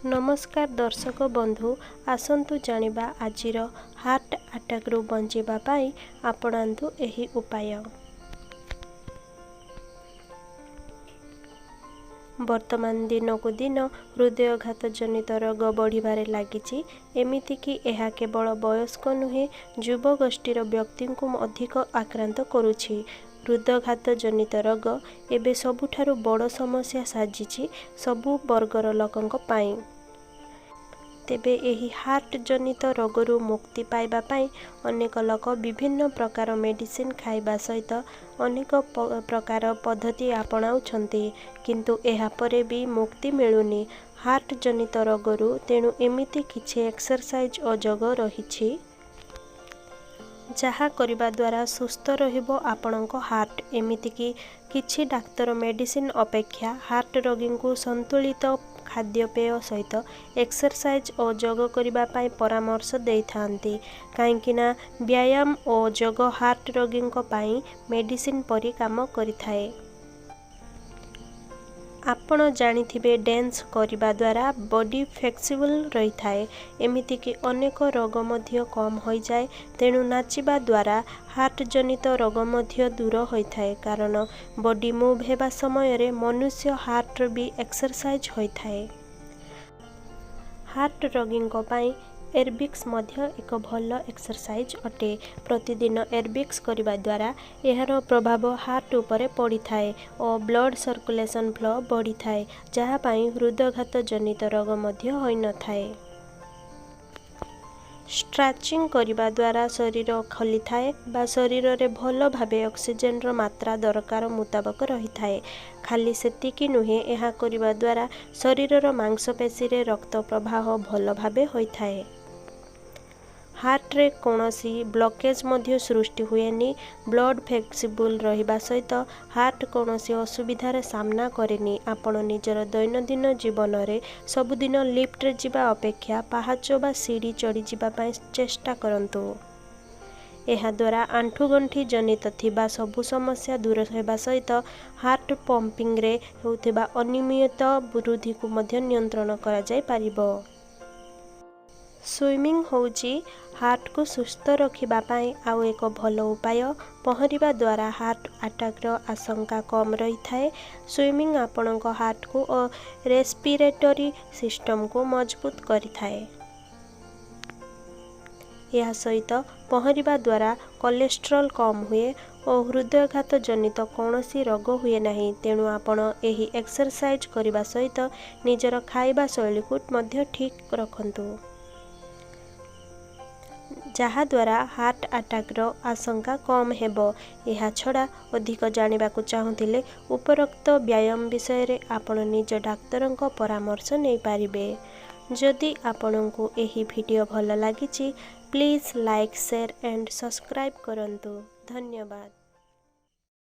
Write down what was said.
नमस्कार दर्शक बंधु आसंतु जानिबा आजिर हार्ट अटैक रु बंचिबा पाई आपणांतु एही उपाय। वर्तमान दिन को दिन हृदयघात जनित रोग बढ़िबारे लागिछि। एमिति कि एहा केवल वयस्क नुहे युवगोष्ठीर व्यक्ति को अधिक आक्रांत करुछि। हृदयघात जनित रोग एबे सबुठारु बड़ समस्या साजिछि सबु वर्गर लोकंक पाई। तेबे एही हार्ट जनित रोगरू मुक्ति पाइबा पाई अनेक लोक विभिन्न प्रकार मेडिसिन खाइबा सहित अनेक प्रकार पद्धति आपणाउछंती, किंतु एहा परे भी मुक्ति मिलुनी हार्ट जनित रोगरू। तेणु एमिति किछि एक्सरसाइज और जोग रहिछि जहा करिबा द्वारा सुस्थ रहिबो आपणक हार्ट। एमिति कि किछि डाक्तर मेडिसिन अपेक्षा हार्ट रोगी को संतुलित खाद्यपेय सहित एक्सरसाइज और जोग करिबा पाई परामर्श देइथांती, काहेकिना व्यायाम और जोग हार्ट रोगी पाई मेडिसिन परि काम करिथाए। आपण जानिथिबे डांस करिबा द्वारा बॉडी फ्लेक्सिबल रही थाए, एमिति कि अनेक रोग मध्य कम हो जाए। तेणु नाचिबा द्वारा हार्ट जनित रोग मध्य दूर होई थाए, कारण बॉडी मूव हेबा समय रे मनुष्य हार्ट भी एक्सरसाइज होई थाए। हार्ट रोगी पाई एरोबिक्स मध्य एक भल एक्सरसाइज अटे। प्रतिदिन एरोबिक्स करिबा द्वारा एहार प्रभाव हार्ट उपरे पड़ी थाए और ब्लड सर्कुलेशन फ्लो बढ़ी थाए, जहा पाई हृदयघात जनित रोग मध्य होई न थाए। स्ट्रेचिंग करिबा द्वारा शरीर खली थाए बा शरीर रे भल भाबे ऑक्सीजन रो मात्रा दरकार मुताबक रही थाए। खाली सेतिकी नुहे, एहा करिबा द्वारा शरीर रो मांसपेशी रे रक्त प्रवाह भल भाबे होई थाए। हार्ट रे कोनोसी ब्लॉकेज मध्य सृष्टि हुएनी। ब्लड फ्लेक्सिबल रहिबा सहित हार्ट कोनोसी असुविधार सामना करेनी। आपण निजर दैनंदिन जीवन रे सबुदिन लिफ्ट रे जिबा अपेक्षा पहाच बा सीढ़ी चढ़ी जिबा पाई चेष्टा करंतु। एहा द्वारा आंठुगंठी जनित थिबा सबु समस्या दूर हेबा सहित हार्ट पंपिंग रे होउथिबा अनियमित वृद्धि को मध्य नियंत्रण करा जाय पारिबो। स्विमिंग होउची हार्ट को सुस्थ रखिबा पाई आउ एक भल उपाय। पहरिबा द्वारा हार्ट अटैक रो आशंका कम रही थाए। स्विमिंग आपणक हार्ट को और रेस्पिरेटरी सिस्टम को मजबूत करि थाए। यह सहित पहरिबा द्वारा कोलेस्ट्रॉल कम हुए और हृदयघात जनित कौनसी रोग हुए नहीं। तेणु आपण एही एक्सरसाइज करिबा सहित निजर खाइबा शैली को मध्य ठीक रखंतु, जहा द्वारा हार्ट अटैक रो आशंका कम हेबो। एहा छड़ा अधिक जानिबाकु चाहुथिले उपरोक्त व्यायाम विषय रे आपण निज डाक्तरंक परामर्श नै पारिबे। जदि आपणंकु एही वीडियो भल लागिछि please like share and subscribe करंतु। धन्यवाद।